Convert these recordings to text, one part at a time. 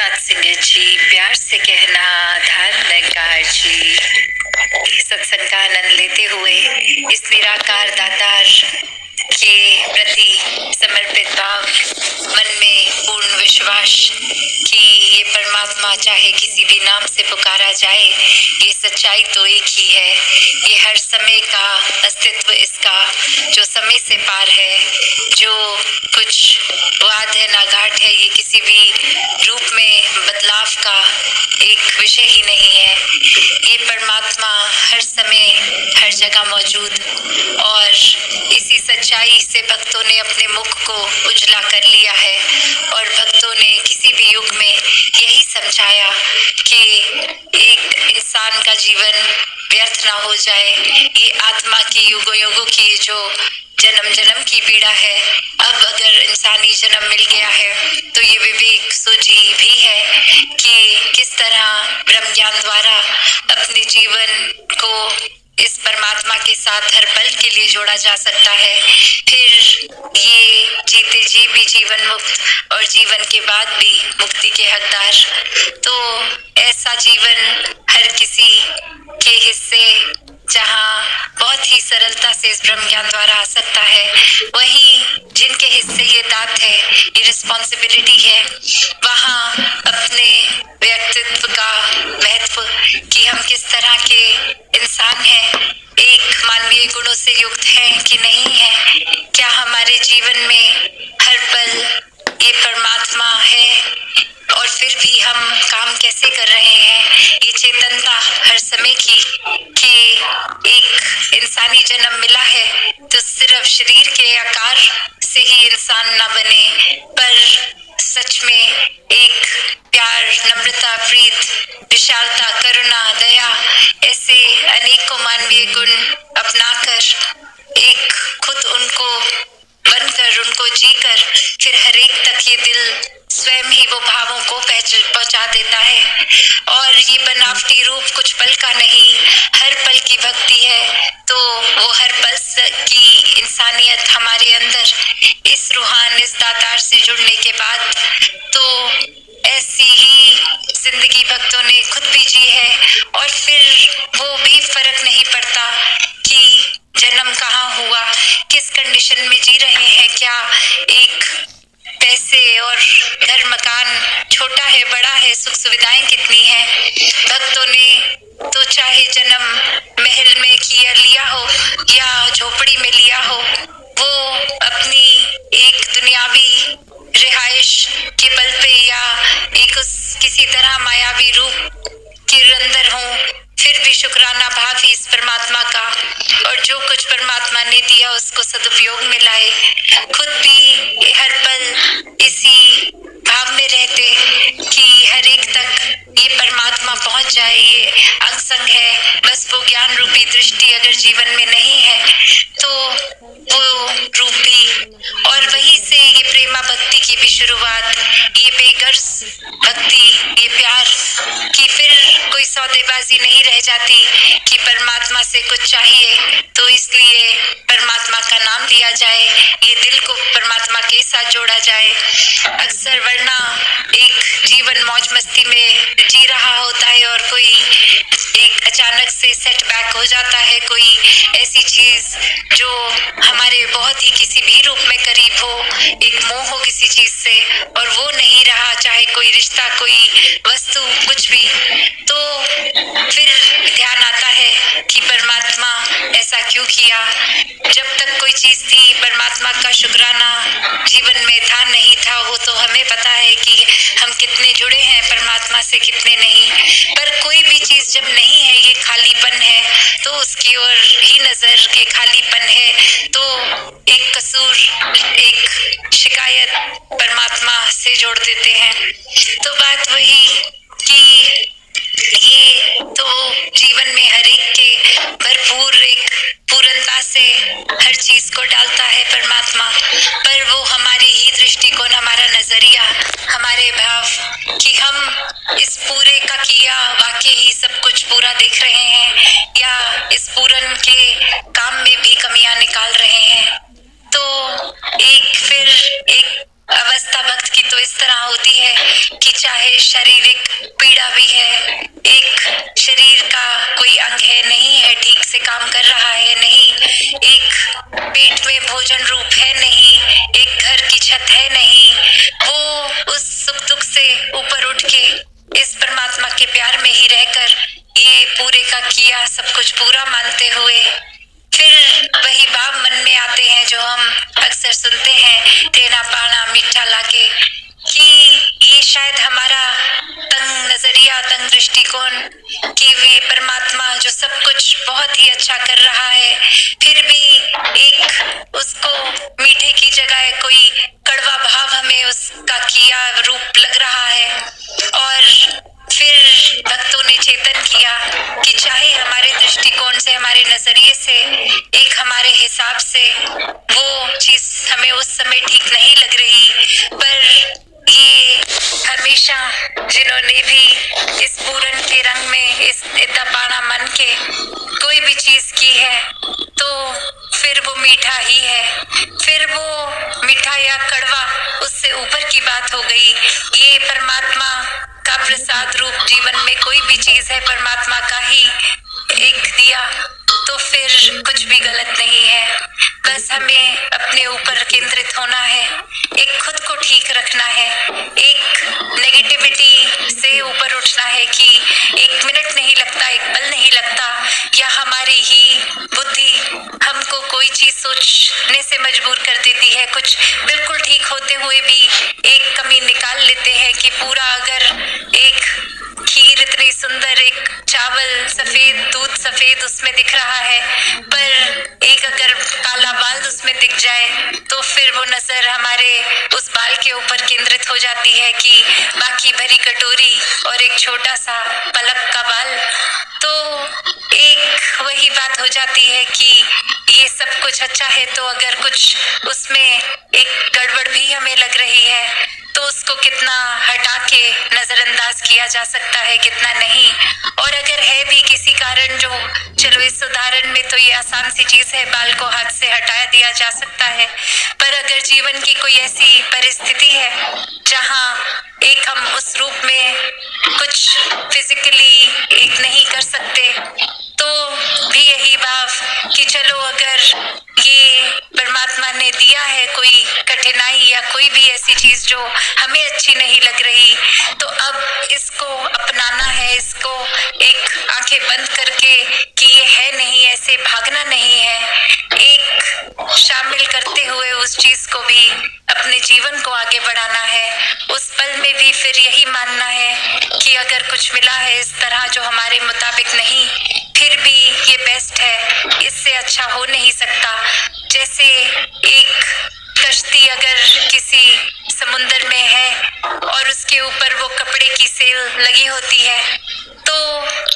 सत्संग जी, प्यार से कहना धर्मकार जी। सत्संग का आनंद लेते हुए इस निराकार दातार के प्रति समर्पित भाव, मन में पूर्ण विश्वास कि ये परमात्मा चाहे किसी भी नाम से पुकारा जाए, ये सच्चाई तो एक ही है। ये हर समय का अस्तित्व इसका जो समय से पार है, जो कुछ वाद है ना घाट है, ये किसी भी रूप में बदलाव का एक विषय ही नहीं है। ये परमात्मा हर समय हर जगह मौजूद, और इसी सच्चाई से भक्तों ने अपने मुख को उजला कर लिया है। और भक्तों ने किसी भी युग में यही समझाया कि एक इंसान का जीवन व्यर्थ ना हो जाए। ये आत्मा की युगों युगों की जो जन्म जन्म की पीड़ा है, अब अगर इंसानी जन्म मिल गया है तो ये विवेक सूझी भी है कि किस तरह ब्रह्म ज्ञान द्वारा अपने जीवन को इस परमात्मा के साथ हर पल के लिए जोड़ा जा सकता है। फिर ये जीते जी भी जीवन मुक्त और जीवन के बाद भी मुक्ति के हकदार। तो ऐसा जीवन हर किसी के हिस्से जहाँ बहुत ही सरलता से इस ब्रह्म ज्ञान द्वारा आ सकता है, वहीं जिनके हिस्से ये दात है, ये रिस्पॉन्सिबिलिटी है, वहाँ अपने व्यक्तित्व का महत्व कि हम किस तरह के इंसान हैं, एक मानवीय गुणों से युक्त हैं कि नहीं है, क्या हमारे जीवन में हर पल ये परमात्मा है और फिर भी हम काम कैसे कर रहे हैं। ये चेतनता हर समय की कि एक इंसानी जन्म मिला है तो सिर्फ शरीर के आकार से ही इंसान ना बने, पर सच में एक प्यार, नम्रता, प्रीत, विशालता, करुणा, दया, ऐसे अनेकों मानवीय गुण अपनाकर एक खुद उनको बनकर, उनको जीकर, फिर हर एक तक ये दिल स्वयं ही वो भावों को पहुंचा देता है। और ये बनावटी रूप कुछ पल का नहीं, हर पल की भक्ति है। तो वो हर पल की इंसानियत हमारे अंदर इस रूहान, इस दातार से जुड़ने के बाद तो ऐसी ही जिंदगी भक्तों ने खुद भी जी है। और फिर वो भी फर्क नहीं पड़ता कि जन्म कहाँ हुआ, किस कंडीशन में जी रहे हैं, क्या एक पैसे और घर मकान छोटा है, बड़ा है, सुख सुविधाएं कितनी हैं। भक्तों ने तो चाहे जन्म महल में किया लिया हो या झोपड़ी में लिया हो, वो अपनी एक दुनियावी रिहाइश के बल पे या एक किसी तरह मायावी रूप के अंदर हो, फिर भी शुक्राना भाव ही इस परमात्मा का, और जो कुछ परमात्मा ने दिया उसको सदुपयोग में लाए। खुद भी हर पल इसी भाव में रहते कि हर एक तक ये परमात्मा पहुंच जाए। ये अंग संग है, बस वो ज्ञान रूपी दृष्टि अगर जीवन में नहीं है तो वो रूप भी, और वहीं से ये प्रेमा भक्ति की भी शुरुआत, ये बेगर्ज भक्ति, ये प्यार की फिर कोई सौदेबाजी नहीं रह जाती कि परमात्मा से कुछ चाहिए तो इसलिए परमात्मा का नाम लिया जाए, ये दिल को परमात्मा के साथ जोड़ा जाए। अक्सर वरना एक जीवन मौज मस्ती में जी रहा होता है और कोई एक अचानक से सेटबैक हो जाता है, कोई ऐसी चीज जो हमारे बहुत ही किसी भी रूप में करीब हो, एक मोह हो किसी चीज से और वो नहीं रहा, चाहे कोई रिश्ता, कोई वस्तु, कुछ भी, तो फिर ध्यान आता है कि परमात्मा ऐसा क्यों किया। जब तक कोई चीज थी, परमात्मा का शुक्राना जीवन में था नहीं था, वो तो हमें पता है कि हम कितने जुड़े हैं परमात्मा से, कितने नहीं। पर कोई भी चीज जब नहीं है, ये खालीपन है, तो उसकी ओर ही नजर के खालीपन है, तो एक कसूर, एक शिकायत परमात्मा से जोड़ देते हैं। तो बात वही कि शारीरिक पीड़ा भी है, एक शरीर का कोई अंग है नहीं है ठीक से काम कर रहा है नहीं, एक पेट में भोजन रूप है नहीं, एक घर की छत है नहीं, वो उस सुख दुख से ऊपर उठ के इस परमात्मा के प्यार में ही रहकर ये पूरे का किया सब कुछ पूरा मानते हुए फिर वही भाव मन में आते हैं जो हम अक्सर सुनते हैं, तेना पाना मीठा लागे, कि ये शायद हमारा तंग नजरिया, तंग दृष्टिकोण कि वे परमात्मा जो सब कुछ बहुत ही अच्छा कर रहा है फिर भी एक उसको मीठे की जगह कोई कड़वा भाव हमें उसका किया रूप लग रहा है। और फिर भक्तों ने चेतन किया कि चाहे हमारे दृष्टिकोण से, हमारे नजरिए से, एक हमारे हिसाब से वो चीज हमें उस समय ठीक नहीं लग रही, पर ये हमेशा जिन्होंने भी इस पूरन के रंग में इस इतना मन के कोई भी चीज की है तो फिर वो मीठा ही है, फिर वो मीठा या कड़वा उससे ऊपर की बात हो गई। ये परमात्मा का प्रसाद रूप जीवन में कोई भी चीज है परमात्मा का ही एक दिया तो फिर कुछ भी गलत नहीं है। बस हमें अपने ऊपर केंद्रित होना है, एक खुद को ठीक रखना है, एक नेगेटिविटी से ऊपर उठना है कि एक मिनट नहीं लगता, एक पल नहीं लगता, या हमारी ही बुद्धि हमको कोई चीज सोचने से मजबूर कर देती है, कुछ बिल्कुल ठीक होते हुए भी एक कमी निकाल लेते हैं कि पूरा अगर एक खीर इतनी सुंदर, एक चावल सफेद, दूध सफेद उसमें दिख रहा है, पर एक अगर काला बाल उसमें दिख जाए तो फिर वो नजर हमारे उस बाल के ऊपर केंद्रित हो जाती है कि बाकी भरी कटोरी और एक छोटा सा पलक का बाल। तो एक वही बात हो जाती है कि ये सब कुछ अच्छा है तो अगर कुछ उसमें एक गड़बड़ भी हमें लग रही है तो उसको कितना हटा के नजरअंदाज किया जा सकता है, कितना नहीं। और अगर है भी किसी कारण जो, चलो इस उदाहरण में तो ये आसान सी चीज है, बाल को हाथ से हटा दिया जा सकता है, पर अगर जीवन की कोई ऐसी परिस्थिति है जहाँ एक हम उस रूप में कुछ फिजिकली एक नहीं कर सकते तो भी यही भाव कि चलो अगर ये परमात्मा ने दिया है कोई कठिनाई या कोई भी ऐसी चीज जो हमें अच्छी नहीं लग रही तो अब इसको अपनाना है, इसको एक आंखें बंद करके कि ये है नहीं, ऐसे भागना नहीं है, एक शामिल करते हुए उस चीज को भी अपने जीवन को आगे बढ़ाना है। उस पल में भी फिर यही मानना है कि अगर कुछ मिला है इस तरह जो हमारे मुताबिक नहीं, फिर भी ये बेस्ट है, इससे अच्छा हो नहीं सकता। जैसे एक कश्ती अगर किसी समुंदर में है और उसके ऊपर वो कपड़े की सेल लगी होती है तो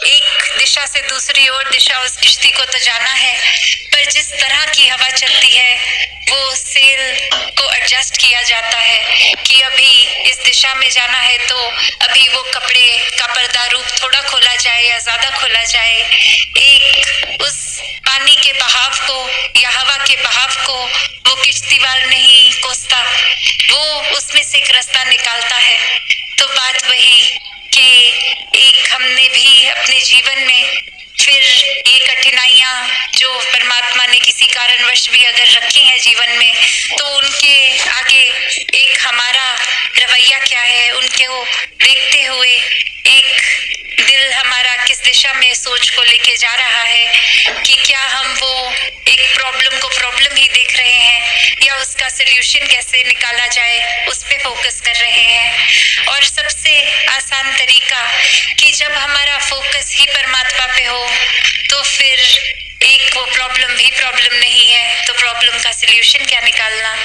एक दिशा से दूसरी ओर दिशा उस कश्ती को तो जाना है, पर जिस तरह की हवा चलती है वो सेल को एडजस्ट किया जाता है कि अभी इस दिशा में जाना है तो अभी वो कपड़े का पर्दा रूप थोड़ा खोला जाए या ज्यादा खोला जाए। एक उस पानी के बहाव को या हवा के बहाव को वो किश्तीवार नहीं कोसता, वो उसमें से एक रास्ता निकालता है। तो बात वही कि एक हमने भी अपने जीवन में फिर ये कठिनाइयां जो परमात्मा ने किसी कारणवश भी अगर रखी है जीवन में तो उनके आगे एक हमारा रवैया क्या है, उनको देखते हुए एक दिल हमारा किस दिशा में सोच को लेके जा रहा है कि क्या हम वो एक प्रॉब्लम को प्रॉब्लम ही देख रहे हैं या उसका सोल्यूशन कैसे निकाला जाए उस पे फोकस कर रहे हैं। और सबसे आसान तरीका कि जब हमारा फोकस ही परमात्मा पे हो तो फिर एक वो प्रॉब्लम भी प्रॉब्लम नहीं है तो प्रॉब्लम का सोल्यूशन क्या निकालना।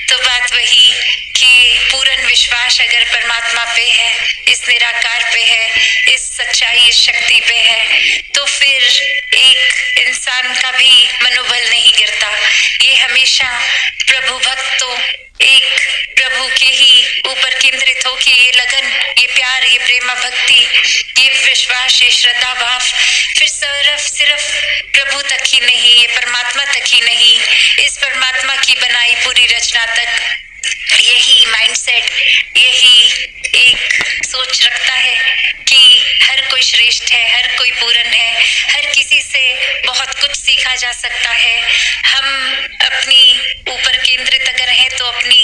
तो बात वही कि पूर्ण विश्वास अगर परमात्मा पे है, इस निराकार पे है, इस सच्चाई, इस शक्ति पे है तो फिर एक इंसान का भी मनोबल नहीं गिरता। ये हमेशा प्रभु भक्त तो एक प्रभु के ही ऊपर केंद्रित हो कि ये लगन, ये प्यार, ये प्रेमा भक्ति, ये विश्वास, ये श्रद्धा भाव फिर सिर्फ प्रभु तक ही नहीं, ये परमात्मा तक ही नहीं, इस परमात्मा की बनाई पूरी रचना तक यही माइंडसेट, यही एक सोच रखना लगता है कि हर कोई श्रेष्ठ है, हर कोई पूर्ण है, हर किसी से बहुत कुछ सीखा जा सकता है। हम अपनी ऊपर केंद्रित अगर हैं तो अपनी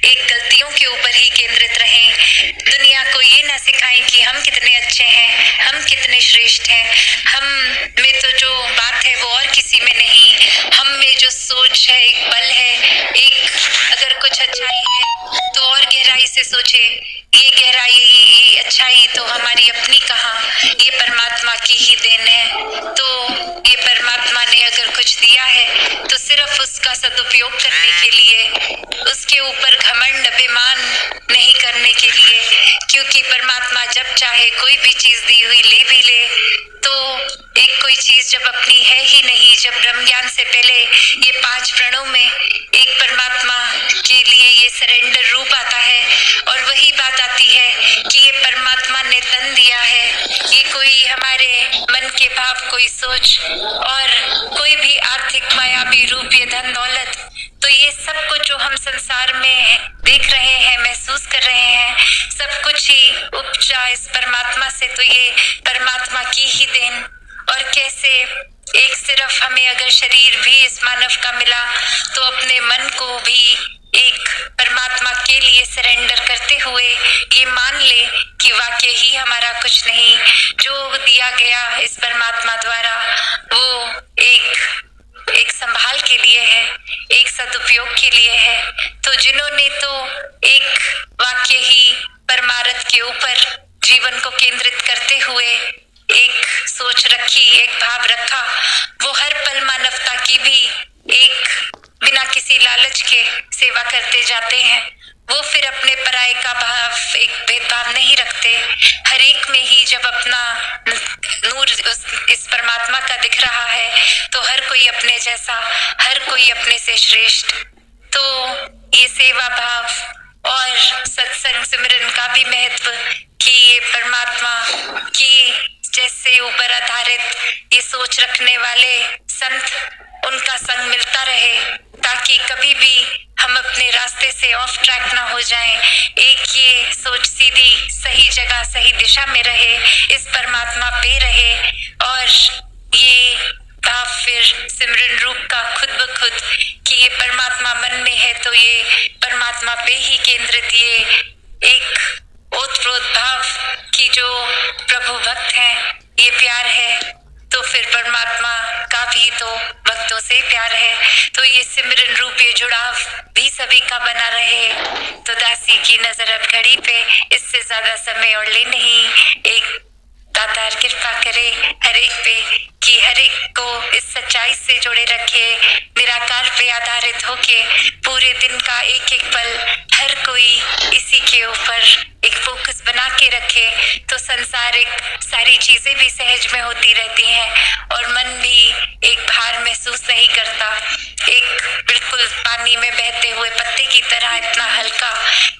एक गलतियों के ऊपर ही केंद्रित रहें। दुनिया को ये ना सिखाएं कि हम कितने अच्छे हैं, हम कितने श्रेष्ठ हैं। हम में तो जो बात है वो और किसी में नहीं, हम में जो सोच है, एक बल है, एक अगर कुछ अच्छाई है तो और गहराई से सोचे। ये गहराई, ये अच्छाई तो हमारी अपनी कहाँ, ये परमात्मा की ही देन है। तो ये परमात्मा ने अगर कुछ दिया है तो सिर्फ उसका सदुपयोग करने के लिए, उसके ऊपर घमंड अभिमान नहीं करने के लिए, क्योंकि परमात्मा जब चाहे कोई भी चीज दी हुई ले भी ले। तो एक कोई चीज जब अपनी है ही नहीं, जब ब्रह्म ज्ञान से पहले ये 5 प्रणों में एक परमात्मा के लिए ये सरेंडर रूप आता है और वही बात आती है कि ये परमात्मा ने तन दिया है। ये कोई हमारे मन के भाव, कोई सोच और कोई भी आर्थिक मायावी रूप, ये धन दौलत, तो ये सब कुछ जो हम संसार में देख रहे हैं, महसूस कर रहे हैं, सब कुछ ही उपजा इस परमात्मा से। तो ये परमात्मा की ही देन। और कैसे एक सिर्फ हमें अगर शरीर भी इस मानव का मिला तो अपने मन को भी एक परमात्मा के लिए सरेंडर करते हुए ये मान ले कि वाकई ही हमारा कुछ नहीं, जो दिया गया इस परमात्मा द्वारा वो एक संभाल के लिए है, एक सदुपयोग के लिए है। तो जिन्होंने तो एक वाक्य ही परमार्थ के ऊपर जीवन को केंद्रित करते हुए एक सोच रखी, एक भाव रखा, वो हर पल मानवता की भी एक बिना किसी लालच के सेवा करते जाते हैं। वो फिर अपने पराये का भाव, एक भेदभाव नहीं रखते। हर एक में ही जब अपना नूर इस परमात्मा का दिख रहा है तो हर कोई अपने जैसा, हर कोई अपने से श्रेष्ठ। तो ये सेवा भाव और सत्संग सिमरन का भी महत्व कि ये परमात्मा की जैसे ऊपर आधारित ये सोच रखने वाले संत, उनका संग मिलता रहे ताकि कभी भी हम अपने रास्ते से ऑफ ट्रैक ना हो जाएं। एक ये सोच सीधी सही जगह, सही दिशा में रहे, इस परमात्मा पे रहे और ये भाव फिर सिमरन रूप का खुद ब खुद कि ये परमात्मा मन में है तो ये परमात्मा पे ही केंद्रित ये एक ओतप्रोत भाव कि जो प्रभु भक्त हैं, ये प्यार है तो फिर परमात्मा का भी तो भक्तों से प्यार है। तो ये सिमरन रूप ये जुड़ाव भी सभी का बना रहे। तो दासी की नजर अब घड़ी पे, इससे ज्यादा समय और ले नहीं। एक दातार कृपा करे हर एक पे कि हर एक को इस सच्चाई से जोड़े रखे, निराकार पे आधारित होके पूरे दिन का एक एक पल हर कोई इसी के ऊपर एक फोकस बना के रखे तो संसारिक सारी चीजें भी सहज में होती रहती हैं और मन भी एक भार महसूस नहीं करता। एक बिल्कुल पानी में बहते हुए पत्ते की तरह इतना हल्का,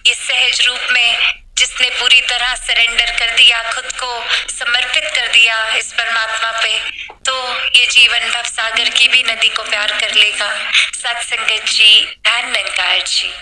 ये सहज रूप में जिसने पूरी तरह सरेंडर कर दिया, खुद को समर्पित कर दिया इस परमात्मा पे, तो ये जीवन भव सागर की भी नदी को प्यार कर लेगा। सत्संगत जी, धन निरंकार जी।